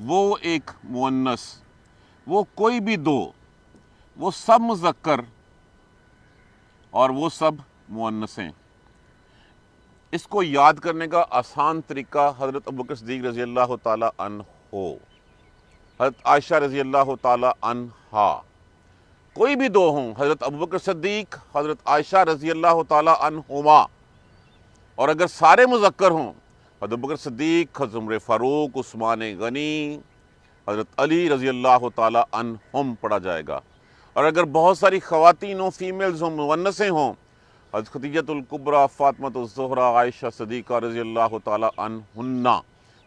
وہ ایک مؤنث، وہ کوئی بھی دو، وہ سب مذکر اور وہ سب مؤنثیں۔ اس کو یاد کرنے کا آسان طریقہ حضرت ابوبکر صدیق رضی اللہ تعالی عنہ، حضرت عائشہ رضی اللہ تعالی عنہا، کوئی بھی دو ہوں، حضرت ابوبکر صدیق، حضرت عائشہ رضی اللہ تعالی عنہما، اور اگر سارے مذکر ہوں، حضرت ابوبکر صدیق، حضرت عمر فاروق، عثمان غنی، حضرت علی رضی اللہ تعالی عنہم پڑھا جائے گا۔ اور اگر بہت ساری خواتین ہوں، فیمیلز ہوں، مؤنثیں ہوں، حضرت خدیجۃ الکبریٰ، فاطمۃ الزہرا، عائشہ صدیقہ رضی اللہ تعالی عنہن،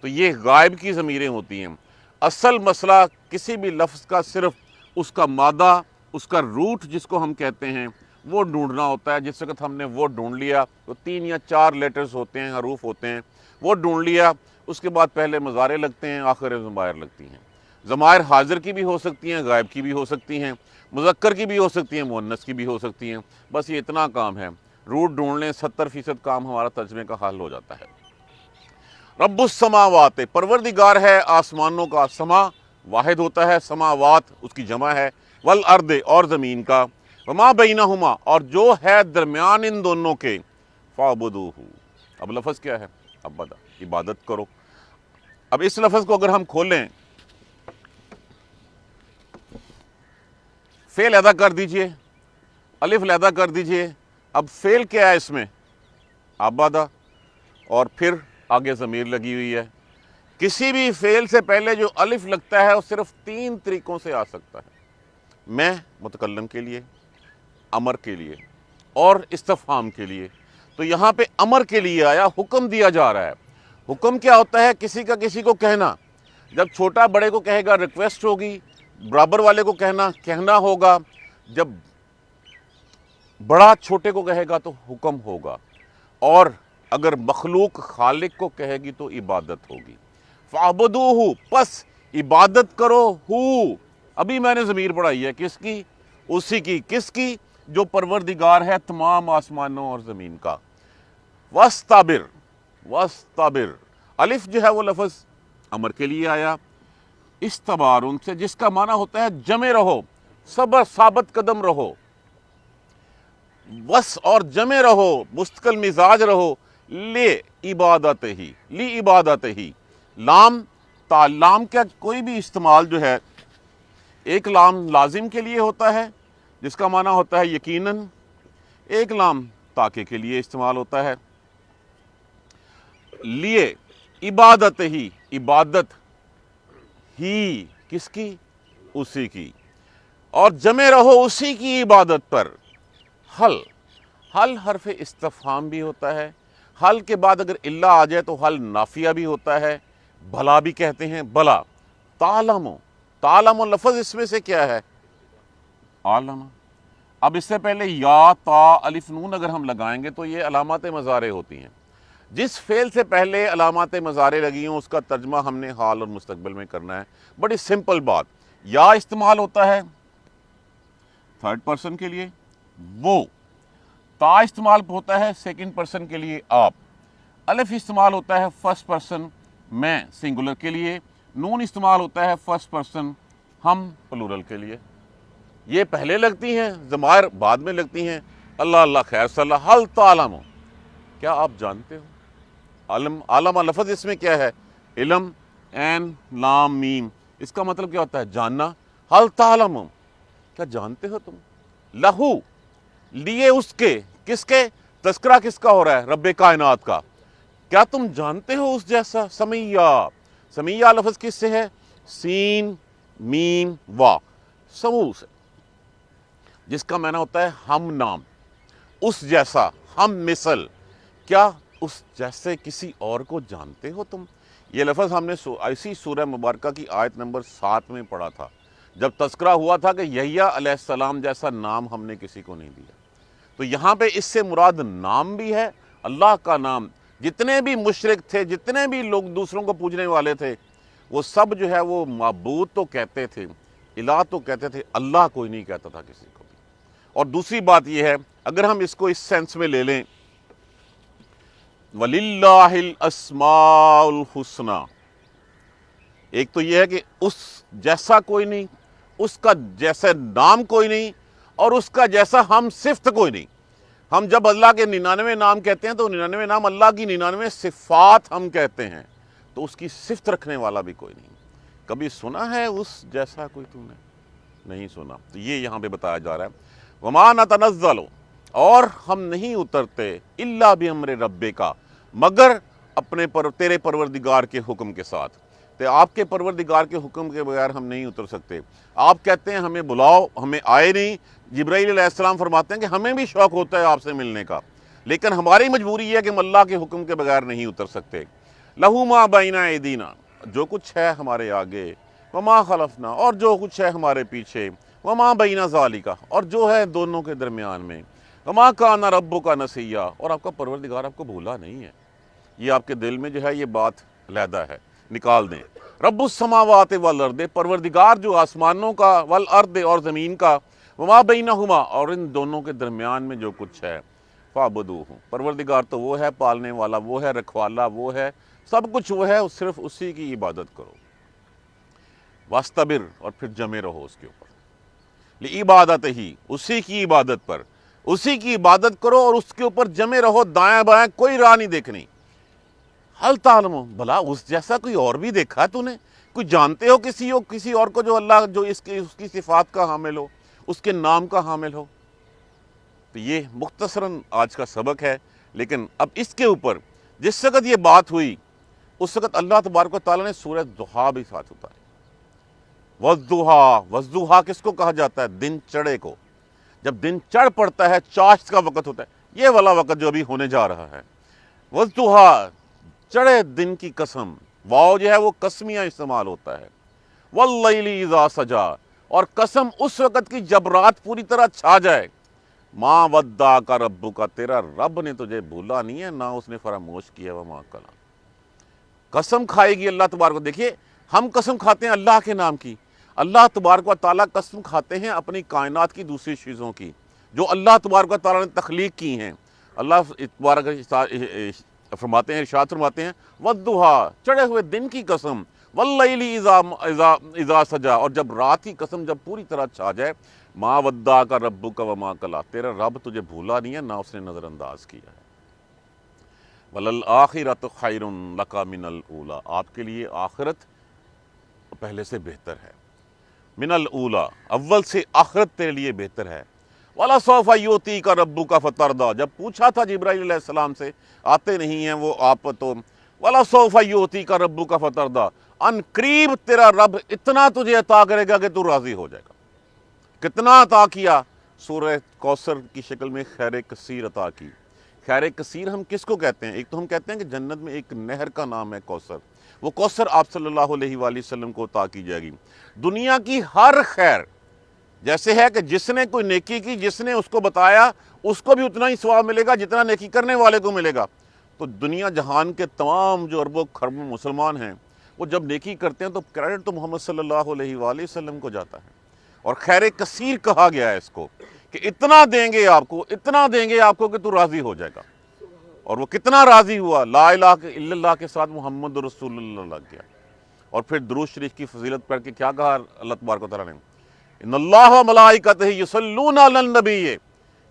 تو یہ غائب کی ضمیریں ہوتی ہیں۔ اصل مسئلہ کسی بھی لفظ کا صرف اس کا مادہ، اس کا روٹ جس کو ہم کہتے ہیں، وہ ڈھونڈنا ہوتا ہے۔ جس وقت ہم نے وہ ڈھونڈ لیا تو 3 یا 4 لیٹرز ہوتے ہیں، حروف ہوتے ہیں، وہ ڈھونڈ لیا، اس کے بعد پہلے مضارع لگتے ہیں، آخر ضمائر لگتی ہیں۔ ضمائر حاضر کی بھی ہو سکتی ہیں، غائب کی بھی ہو سکتی ہیں، مذکر کی بھی ہو سکتی ہیں، مؤنث کی بھی ہو سکتی ہیں۔ بس یہ اتنا کام ہے، روٹ ڈھونڈ لیں، 70% کام ہمارا ترجمے کا حل ہو جاتا ہے۔ رب السماوات، پروردگار ہے آسمانوں کا، سما واحد ہوتا ہے، سماوات اس کی جمع ہے، والارض اور زمین کا، وما بینہما اور جو ہے درمیان ان دونوں کے، فاعبدوہ۔ اب لفظ کیا ہے؟ عبدہ، عبادت کرو۔ اب اس لفظ کو اگر ہم کھولیں، فعل ادا کر دیجئے، الف لیدا کر دیجئے۔ اب فعل کیا ہے اس میں؟ عبدہ، اور پھر آگے ضمیر لگی ہوئی ہے۔ کسی بھی فعل سے پہلے جو الف لگتا ہے وہ صرف 3 طریقوں سے آ سکتا ہے، میں متکلم کے لیے، امر کے لیے اور استفہام کے لیے۔ تو یہاں پہ امر کے لیے آیا، حکم دیا جا رہا ہے۔ حکم کیا ہوتا ہے؟ کسی کا کسی کو کہنا۔ جب چھوٹا بڑے کو کہے گا ریکویسٹ ہوگی، برابر والے کو کہنا ہوگا، جب بڑا چھوٹے کو کہے گا تو حکم ہوگا، اور اگر مخلوق خالق کو کہے گی تو عبادت ہوگی۔ فَعْبُدُوهُ، پس عبادت کرو، ابھی میں نے ضمیر پڑھائی ہے، کس کی؟ اسی کی۔ کس کی؟ جو پروردگار ہے تمام آسمانوں اور زمین کا۔ وَاسْتَبِرْ، وَاسْتَبِرْ، الف جو ہے وہ لفظ امر کے لیے آیا، استبارن سے، جس کا معنی ہوتا ہے جمے رہو، صبر ثابت قدم رہو، بس اور جمے رہو، مستقل مزاج رہو، لے عبادت ہی، لی عبادت ہی۔ لام، لام کا کوئی بھی استعمال جو ہے، ایک لام لازم کے لیے ہوتا ہے جس کا معنی ہوتا ہے یقیناً، ایک لام تاکہ کے لیے استعمال ہوتا ہے۔ لیے عبادت ہی، عبادت ہی کس کی؟ اسی کی، اور جمے رہو اسی کی عبادت پر۔ حل، حل حرف استفہام بھی ہوتا ہے، حل کے بعد اگر اللہ آ جائے تو حل نافیہ بھی ہوتا ہے، بھلا بھی کہتے ہیں، بلا۔ تعلم، تعلم لفظ اس میں سے کیا ہے؟ عالم۔ اب اس سے پہلے یا، تا، الف، نون اگر ہم لگائیں گے تو یہ علامات مضارع ہوتی ہیں۔ جس فعل سے پہلے علامات مضارع لگی ہوں اس کا ترجمہ ہم نے حال اور مستقبل میں کرنا ہے۔ بڑی سمپل بات، یا استعمال ہوتا ہے 3rd پرسن کے لیے، وہ، تا استعمال ہوتا ہے 2nd پرسن کے لیے، آپ، الف استعمال ہوتا ہے 1st پرسن میں سنگولر کے لیے، نون استعمال ہوتا ہے 1st پرسن ہم پلورل کے لیے۔ یہ پہلے لگتی ہیں، ضمائر بعد میں لگتی ہیں۔ اللہ اللہ خیر صلی اللہ، حل تعلم، کیا آپ جانتے ہو؟ علم، علم لفظ اس میں کیا ہے؟ علم، عین لام میم، اس کا مطلب کیا ہوتا ہے؟ جاننا۔ حل تعلم، کیا جانتے ہو تم؟ لہو، لیے اس کے، کس کے؟ تذکرہ کس کا ہو رہا ہے؟ رب کائنات کا۔ کیا تم جانتے ہو اس جیسا؟ سمیہ، سمیہ لفظ کس سے ہے؟ سین میم وا، سمو سے، جس کا معنی ہوتا ہے ہم نام، اس جیسا، ہم مثل۔ کیا اس جیسے کسی اور کو جانتے ہو تم؟ یہ لفظ ہم نے اسی سورہ مبارکہ کی آیت نمبر 7 میں پڑھا تھا، جب تذکرہ ہوا تھا کہ یحییٰ علیہ السلام جیسا نام ہم نے کسی کو نہیں دیا۔ تو یہاں پہ اس سے مراد نام بھی ہے، اللہ کا نام۔ جتنے بھی مشرک تھے، جتنے بھی لوگ دوسروں کو پوجنے والے تھے، وہ سب جو ہے وہ معبود تو کہتے تھے، الہ تو کہتے تھے، اللہ کوئی نہیں کہتا تھا کسی کو بھی۔ اور دوسری بات یہ ہے، اگر ہم اس کو اس سینس میں لے لیں، وَلِلَّهِ الْأَسْمَاءُ الْحُسْنَى، ایک تو یہ ہے کہ اس جیسا کوئی نہیں، اس کا جیسا نام کوئی نہیں، اور اس کا جیسا ہم صفت کوئی نہیں۔ ہم جب اللہ کے 99 نام کہتے ہیں تو 99 نام اللہ کی 99 صفات ہم کہتے ہیں، تو اس کی صفت رکھنے والا بھی کوئی نہیں۔ کبھی سنا ہے اس جیسا کوئی تم نے؟ نہیں سنا۔ تو یہ یہاں پہ بتایا جا رہا ہے وَمَا نَتَنَزَّلُ، اور ہم نہیں اترتے إِلَّا بِأَمْرِ رَبِّكَ، مگر اپنے تیرے پروردگار کے حکم کے ساتھ۔ تو آپ کے پروردگار کے حکم کے بغیر ہم نہیں اتر سکتے۔ آپ کہتے ہیں ہمیں بلاؤ، ہمیں آئے نہیں۔ جبرائیل علیہ السلام فرماتے ہیں کہ ہمیں بھی شوق ہوتا ہے آپ سے ملنے کا، لیکن ہماری مجبوری یہ ہے کہ ہم اللہ کے حکم کے بغیر نہیں اتر سکتے۔ لَهُ مَا بَيْنَ أَيْدِينَا، جو کچھ ہے ہمارے آگے، وَمَا خَلَفْنَا، اور جو کچھ ہے ہمارے پیچھے، وَمَا بَيْنَ ذَلِكَ، اور جو ہے دونوں کے درمیان میں، وَمَا كَانَ رَبُّكَ نَسِيًّا، اور آپ کا پروردگار آپ کو بھولا نہیں ہے۔ یہ آپ کے دل میں جو ہے یہ بات علیحدہ ہے، نکال دیں۔ رب السماوات والارض، پروردگار جو آسمانوں کا، والارض، اور زمین کا، وما بینہما، اور ان دونوں کے درمیان میں جو کچھ ہے، فاعبدوہ، پروردگار تو وہ ہے پالنے والا، وہ ہے رکھوالا، وہ ہے سب کچھ، وہ ہے، صرف اسی کی عبادت کرو۔ واستبر، اور پھر جمے رہو اس کے اوپر، لعبادتہ، اسی کی عبادت پر، اسی کی عبادت کرو اور اس کے اوپر جمے رہو، دائیں بائیں کوئی راہ نہیں دیکھنی۔ حل تعلم، بھلا اس جیسا کوئی اور بھی دیکھا تو نے؟ کوئی جانتے ہو کسی اور کو جو اللہ، جو اس کی صفات کا حامل ہو، اس کے نام کا حامل ہو؟ تو یہ مختصراً آج کا سبق ہے، لیکن اب اس کے اوپر جس وقت یہ بات ہوئی اس وقت اللہ تبارک و تعالیٰ نے سورہ ضحیٰ بھی ساتھ اتاری۔ وَالضُّحَىٰ، وَالضُّحَىٰ کس کو کہا جاتا ہے؟ دن چڑھے کو۔ جب دن چڑھ پڑتا ہے، چاشت کا وقت ہوتا ہے، یہ والا وقت جو ابھی ہونے جا رہا ہے، وَالضُّحَىٰ، چڑھے دن کی قسم، واو جو ہے وہ قسمیہ استعمال ہوتا ہے۔ وَاللَّيْلِ إِذَا سَجَا، اور قسم اس وقت کی جب رات پوری طرح چھا جائے۔ مَا وَدَّعَكَ رَبُّكَ، تیرا رب نے تجھے بھولا نہیں ہے، نہ اس نے فراموش کیا۔ وَمَا قَلَىٰ، قسم کھائے گی اللہ تبارک و، دیکھیے ہم قسم کھاتے ہیں اللہ کے نام کی، اللہ تبارک و تعالیٰ قسم کھاتے ہیں اپنی کائنات کی دوسری چیزوں کی جو اللہ تبارک و تعالیٰ نے تخلیق کی ہیں۔ اللہ تبارک فرماتے ہیں، ارشاد فرماتے ہیں، وَالضُّحَىٰ، چڑھے ہوئے دن کی قسم، وَاللَّيْلِ إِذَا سَجَا، اور جب رات کی قسم جب پوری طرح چھا جائے، مَا وَدَّعَكَ رَبُّكَ وَمَا قَلَىٰ، تیرا رب تجھے بھولا نہیں ہے، نہ اس نے نظر انداز کیا ہے۔ وَلَلْآخِرَةُ خَيْرٌ لَكَ مِنَ الْأُولَىٰ، آپ کے لیے آخرت پہلے سے بہتر ہے۔ من الأولیٰ، اول سے آخرت تیرے لیے بہتر ہے۔ وَلَسَوْفَ يُعْطِيكَ رَبُّكَ فَتَرْضَىٰ، جب پوچھا تھا جبرائیل علیہ السلام سے، آتے نہیں ہیں وہ آپ تو، وَلَسَوْفَ يُعْطِيكَ رَبُّكَ فَتَرْضَىٰ، ان قریب تیرا رب اتنا تجھے عطا کرے گا کہ تو راضی ہو جائے گا۔ کتنا عطا کیا؟ سورہ کوثر کی شکل میں خیر کثیر عطا کی۔ خیر کثیر ہم کس کو کہتے ہیں؟ ایک تو ہم کہتے ہیں کہ جنت میں ایک نہر کا نام ہے کوثر، وہ کوثر آپ صلی اللہ علیہ وآلہ وسلم کو عطا کی جائے گی۔ دنیا کی ہر خیر جیسے ہے کہ جس نے کوئی نیکی کی، جس نے اس کو بتایا، اس کو بھی اتنا ہی ثواب ملے گا جتنا نیکی کرنے والے کو ملے گا۔ تو دنیا جہان کے تمام جو اربوں خربوں مسلمان ہیں، وہ جب نیکی کرتے ہیں تو کریڈٹ تو محمد صلی اللہ علیہ وآلہ وسلم کو جاتا ہے، اور خیر کثیر کہا گیا ہے اس کو، کہ اتنا دیں گے آپ کو، اتنا دیں گے آپ کو کہ تو راضی ہو جائے گا۔ اور وہ کتنا راضی ہوا، لا الہ الا اللہ کے ساتھ محمد رسول اللہ لگ گیا، اور پھر درود شریف کی فضیلت پڑھ کے کیا کہا اللہ تبارک و تعالیٰ نے؟ ان اللہ و ملائکتہ یصلون علی النبی،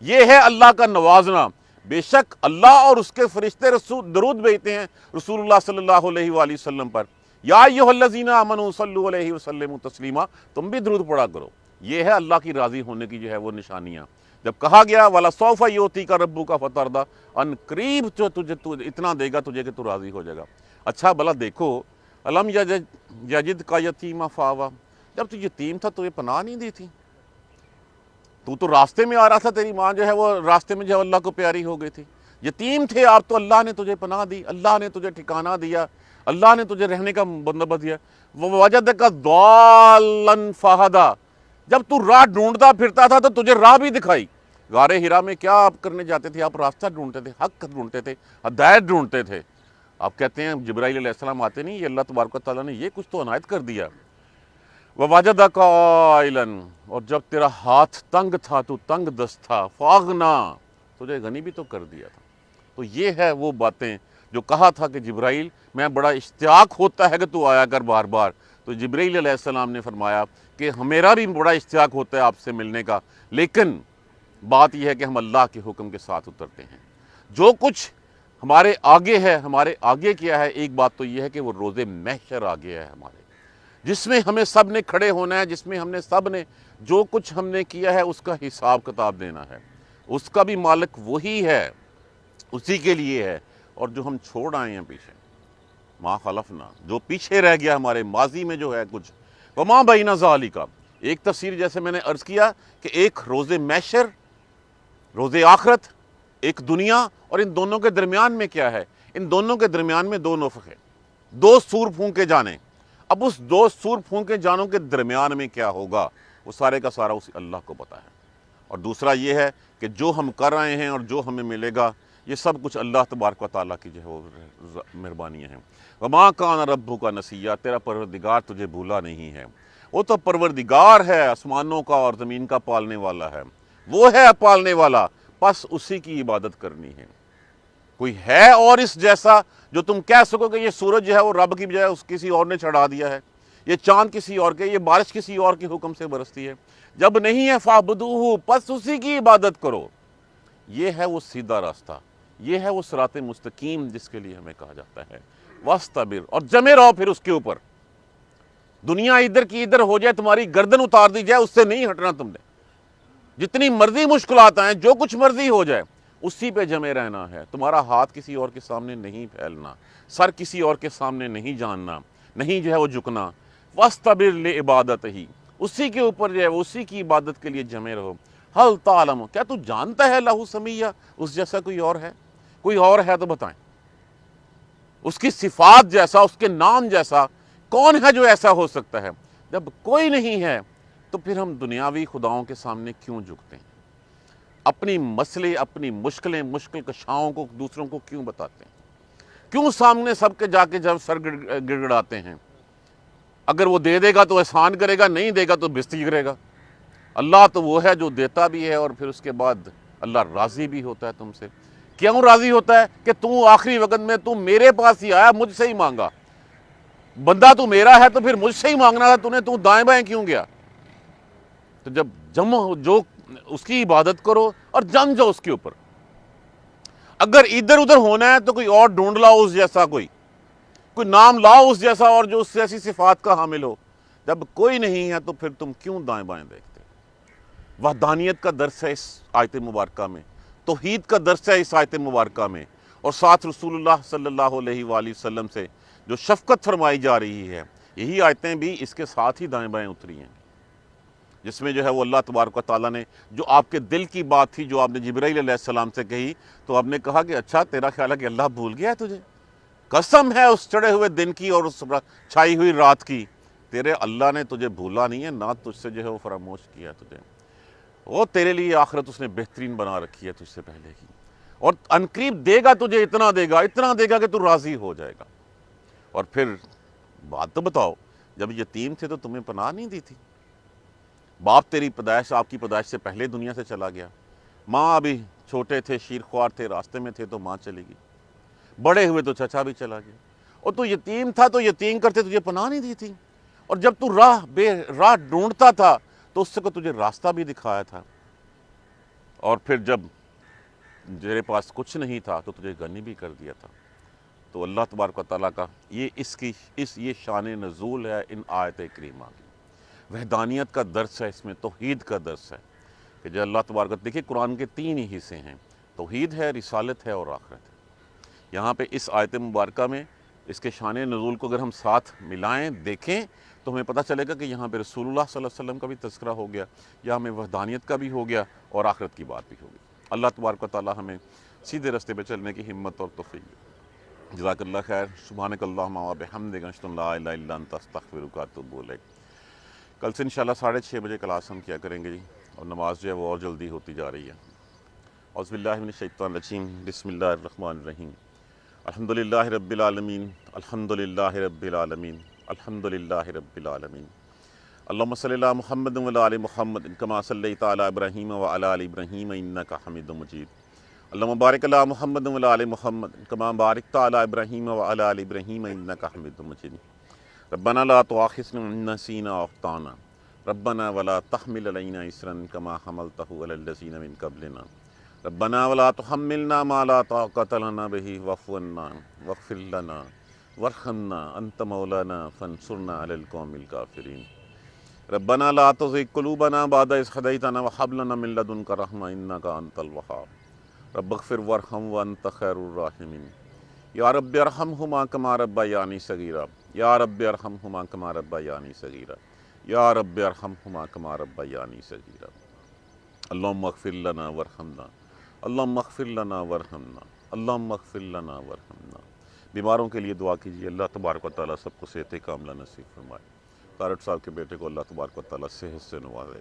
یہ ہے اللہ کا نوازنا، بے شک اللہ اور اس کے فرشتے رسول درود بھیجتے ہیں رسول اللہ صلی اللہ علیہ وآلہ وسلم پر۔ یا ایھا الذین آمنوا صلوا علیہ وسلموا تسلیما، تم بھی درود پڑھا کرو۔ یہ ہے اللہ کی راضی ہونے کی جو ہے وہ نشانیاں۔ جب کہا گیا وَلَسَوْفَ يُعْطِيكَ رَبُّكَ فَتَرْضَىٰ، ان قریب جو تجھے اتنا دے گا تجھے کہ تو راضی ہو جائے گا۔ اچھا بھلا دیکھو، الم یجدک یتیما فآویٰ، جب تو یتیم تھا تو یہ پناہ نہیں دی تھی؟ تو راستے میں آ رہا تھا، تیری ماں جو ہے وہ راستے میں جو ہے اللہ کو پیاری ہو گئی تھی۔ یتیم تھے آپ تو اللہ نے تجھے پناہ دی، اللہ نے تجھے ٹھکانہ دیا، اللہ نے تجھے رہنے کا بندوبست دیا۔ وَوَجَدَكَ ضَالًّا فَہَدَىٰ، جب تو راہ ڈھونڈتا پھرتا تھا تو تجھے راہ بھی دکھائی۔ غار ہرا میں کیا آپ کرنے جاتے تھے؟ آپ راستہ ڈھونڈتے تھے، حق ڈھونڈتے تھے، ہدایت ڈھونڈتے تھے۔ آپ کہتے ہیں جبرائیل علیہ السلام آتے نہیں، یہ اللہ تبارک و تعالیٰ نے یہ کچھ تو عنایت کر دیا۔ وَوَجَدَكَ عَائِلًا، اور جب تیرا ہاتھ تنگ تھا، تو تنگ دست تھا، فَأَغْنَىٰ، تجھے غنی بھی تو کر دیا تھا۔ تو یہ ہے وہ باتیں جو کہا تھا کہ جبرائیل میں بڑا اشتیاق ہوتا ہے کہ تو آیا کر بار بار، تو جبرائیل علیہ السلام نے فرمایا کہ میرا بھی بڑا اشتیاق ہوتا ہے آپ سے ملنے کا، لیکن بات یہ ہے کہ ہم اللہ کے حکم کے ساتھ اترتے ہیں۔ جو کچھ ہمارے آگے ہے، ہمارے آگے کیا ہے، ایک بات تو یہ ہے کہ وہ روز محشر آگے ہے ہمارے، جس میں ہمیں سب نے کھڑے ہونا ہے، جس میں ہم نے سب نے جو کچھ ہم نے کیا ہے اس کا حساب کتاب دینا ہے۔ اس کا بھی مالک وہی ہے، اسی کے لیے ہے۔ اور جو ہم چھوڑ آئے ہیں پیچھے، ما خلفنا، جو پیچھے رہ گیا ہمارے ماضی میں جو ہے کچھ، وما بین ذالک، ایک تفسیر جیسے میں نے عرض کیا کہ ایک روز محشر، روز آخرت، ایک دنیا، اور ان دونوں کے درمیان میں کیا ہے؟ ان دونوں کے درمیان میں دو نفخ ہے، دو سور پھونکے جانے۔ اب اس دو سور پھونکے جانوں کے درمیان میں کیا ہوگا، وہ سارے کا سارا اسی اللہ کو پتہ ہے۔ اور دوسرا یہ ہے کہ جو ہم کر رہے ہیں اور جو ہمیں ملے گا، یہ سب کچھ اللہ تبارک و تعالیٰ کی جو ہے وہ مہربانیاں ہیں۔ وما کان ربک نسیا، تیرا پروردگار تجھے بھولا نہیں ہے۔ وہ تو پروردگار ہے، آسمانوں کا اور زمین کا پالنے والا ہے، وہ ہے پالنے والا، بس اسی کی عبادت کرنی ہے۔ کوئی ہے اور اس جیسا جو تم کہہ سکو کہ یہ سورج جو ہے وہ رب کی بجائے اس کسی اور نے چڑھا دیا ہے، یہ چاند کسی اور کے، یہ بارش کسی اور کے حکم سے برستی ہے؟ جب نہیں ہے فاعبدوہ، پس اسی کی عبادت کرو۔ یہ ہے وہ سیدھا راستہ، یہ ہے وہ صراط مستقیم جس کے لیے ہمیں کہا جاتا ہے واستبر، اور جمے رہو پھر اس کے اوپر۔ دنیا ادھر کی ادھر ہو جائے، تمہاری گردن اتار دی جائے، اس سے نہیں ہٹنا تم نے۔ جتنی مرضی مشکلات آئیں، جو کچھ مرضی ہو جائے، اسی پہ جمے رہنا ہے۔ تمہارا ہاتھ کسی اور کے سامنے نہیں پھیلنا، سر کسی اور کے سامنے نہیں جاننا، نہیں جو ہے وہ جھکنا۔ واستبر لعبادتہ، اسی کے اوپر جو ہے اسی کی عبادت کے لیے جمے رہو۔ حل تعلم، کیا تو جانتا ہے لہو سمیہ، اس جیسا کوئی اور ہے؟ کوئی اور ہے تو بتائیں، اس کی صفات جیسا، اس کے نام جیسا کون ہے جو ایسا ہو سکتا ہے؟ جب کوئی نہیں ہے تو پھر ہم دنیاوی خداؤں کے سامنے کیوں جھکتے ہیں؟ اپنی مسئلے، اپنی مشکلیں، مشکل کشاؤں کو دوسروں کو کیوں بتاتے ہیں؟ کیوں سامنے سب کے جا کے جب سر گڑگڑاتے ہیں؟ اگر وہ دے دے گا تو احسان کرے گا، نہیں دے گا تو بےزتی کرے گا۔ اللہ تو وہ ہے جو دیتا بھی ہے، اور پھر اس کے بعد اللہ راضی بھی ہوتا ہے تم سے۔ کیوں راضی ہوتا ہے؟ کہ تم آخری وقت میں تم میرے پاس ہی آیا، مجھ سے ہی مانگا۔ بندہ تو میرا ہے تو پھر مجھ سے ہی مانگنا تھا، تو دائیں بائیں کیوں گیا؟ تو جب جم جو اس کی عبادت کرو اور جم جاؤ اس کے اوپر۔ اگر ادھر ادھر ہونا ہے تو کوئی اور ڈھونڈ لاؤ اس جیسا، کوئی نام لاؤ اس جیسا، اور جو اس جیسی صفات کا حامل ہو۔ جب کوئی نہیں ہے تو پھر تم کیوں دائیں بائیں دیکھتے؟ وحدانیت کا درس ہے اس آیت مبارکہ میں، توحید کا درس ہے اس آیت مبارکہ میں، اور ساتھ رسول اللہ صلی اللہ علیہ وآلہ وسلم سے جو شفقت فرمائی جا رہی ہے، یہی آیتیں بھی اس کے ساتھ ہی دائیں بائیں اتری ہیں، جس میں جو ہے وہ اللہ تبارک و تعالیٰ نے جو آپ کے دل کی بات تھی، جو آپ نے جبرائیل علیہ السلام سے کہی، تو آپ نے کہا کہ اچھا تیرا خیال ہے کہ اللہ بھول گیا ہے تجھے؟ قسم ہے اس چڑھے ہوئے دن کی اور اس چھائی ہوئی رات کی، تیرے اللہ نے تجھے بھولا نہیں ہے، نہ تجھ سے جو ہے وہ فراموش کیا تجھے۔ وہ تیرے لیے آخرت اس نے بہترین بنا رکھی ہے تجھ سے پہلے کی، اور عنقریب دے گا تجھے، اتنا دے گا کہ تو راضی ہو جائے گا۔ اور پھر بات تو بتاؤ، جب یتیم تھے تو تمہیں پناہ نہیں دی تھی؟ باپ تیری پیدائش، آپ کی پیدائش سے پہلے دنیا سے چلا گیا، ماں ابھی چھوٹے تھے، شیرخوار تھے، راستے میں تھے تو ماں چلی گئی، بڑے ہوئے تو چچا بھی چلا گیا، اور تو یتیم تھا تو یتیم کرتے تجھے پناہ نہیں دی تھی؟ اور جب تو راہ ڈھونڈتا تھا تو اس سے کو تجھے راستہ بھی دکھایا تھا، اور پھر جب تیرے پاس کچھ نہیں تھا تو تجھے غنی بھی کر دیا تھا۔ تو اللہ تبارک و تعالیٰ کا یہ شان نزول ہے ان آیت کریمہ کی، وحدانیت کا درس ہے، اس میں توحید کا درس ہے کہ جو اللہ تبارک، دیکھیں قرآن کے 3 ہی حصے ہیں، توحید ہے، رسالت ہے اور آخرت ہے۔ یہاں پہ اس آیت مبارکہ میں اس کے شان نزول کو اگر ہم ساتھ ملائیں، دیکھیں، تو ہمیں پتہ چلے گا کہ یہاں پہ رسول اللہ صلی اللہ علیہ وسلم کا بھی تذکرہ ہو گیا، یہاں میں وحدانیت کا بھی ہو گیا، اور آخرت کی بات بھی ہوگی۔ اللہ تبارک و تعالیٰ ہمیں سیدھے راستے پہ چلنے کی ہمت اور توفیق۔ جزاک اللہ خیر۔ سبحانک اللہم و بحمدک، اشہد ان لا الہ الا انت، استغفرک و اتوب الیک۔ کل سے انشاءاللہ 6:30 بجے کلاس ہم کیا کریں گے جی، اور نماز جو ہے وہ اور جلدی ہوتی جا رہی ہے۔ اعوذ باللہ من الشیطان الرجیم، بسم اللہ الرحمن الرحیم۔ الحمدللہ رب العالمین، الحمدللہ رب العالمین، الحمدللہ رب العالمین۔ اللہم صلی علی محمد و علی محمد کما صلیت علی ابراہیم و علی آل ابراہیم انک حمید مجید۔ اللہم بارک علی محمد و علی محمد کما بارکت علی ابراہیم و علی آل ابراہیم انک حمید مجید۔ ربنا لا تؤاخذنا إن نسينا أو أخطأنا ربنا ولا تحمل علينا إصرا كما حملته على الذين من قبلنا ربنا ولا تحملنا ما لا طاقة لنا به واعف عنا واغفر لنا وارحمنا أنت مولانا فانصرنا على القوم الكافرين ربنا لا تزغ قلوبنا بعد إذ هديتنا وهب لنا من لدنك رحمة إنك أنت الوهاب رب اغفر وارحم وأنت خير الراحمين یا رب ارحمہما کما ربیانی صغیرا یا رب ارحمہما کما ربیانی صغیرا یا رب ارحمہما کما ربیانی صغیرا اللہم اغفر لنا وارحمنا اللہم اغفر لنا وارحمنا اللہم اغفر لنا وارحمنا۔ بیماروں کے لیے دعا کیجیے، اللہ تبارک و تعالیٰ سب کو صحت کاملہ نصیب فرمائے۔ کارٹ صاحب کے بیٹے کو اللہ تبارک و تعالیٰ صحت سے نوازے۔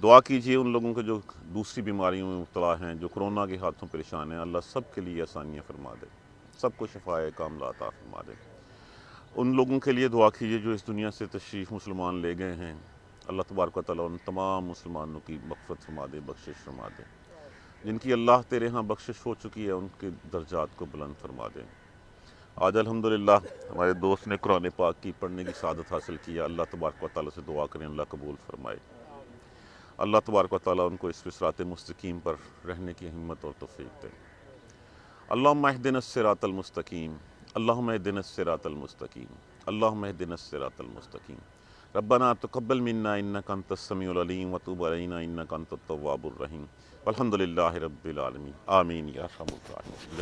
دعا کیجیے ان لوگوں کے جو دوسری بیماریوں میں مبتلا ہیں، جو کرونا کے ہاتھوں پریشان ہیں، اللہ سب کے لیے آسانیاں فرما دے، سب کو شفائے کاملہ عطا فرما دے۔ ان لوگوں کے لیے دعا کیجیے جو اس دنیا سے تشریف مسلمان لے گئے ہیں، اللہ تبارک و تعالیٰ ان تمام مسلمانوں کی مغفرت فرما دے، بخشش فرما دے۔ جن کی اللہ تیرے ہاں بخشش ہو چکی ہے ان کے درجات کو بلند فرما دے۔ آج الحمدللہ ہمارے دوست نے قرآن پاک کی پڑھنے کی سعادت حاصل کی ہے، اللہ تبارک و تعالیٰ سے دعا کریں اللہ قبول فرمائے۔ اللہ تبارک و تعالیٰ ان کو اس صراط مستقیم پر رہنے کی ہمت اور توفیق دے۔ اللہم اہدنا الصراط المستقیم، اللہم اہدنا الصراط المستقیم، اللہم اہدنا الصراط المستقیم۔ ربنا تقبل منا انک انت السمیع العلیم وتوب علینا انک انت التواب الرحیم، والحمدللہ رب العالمین، آمین یا ارحم الراحمین۔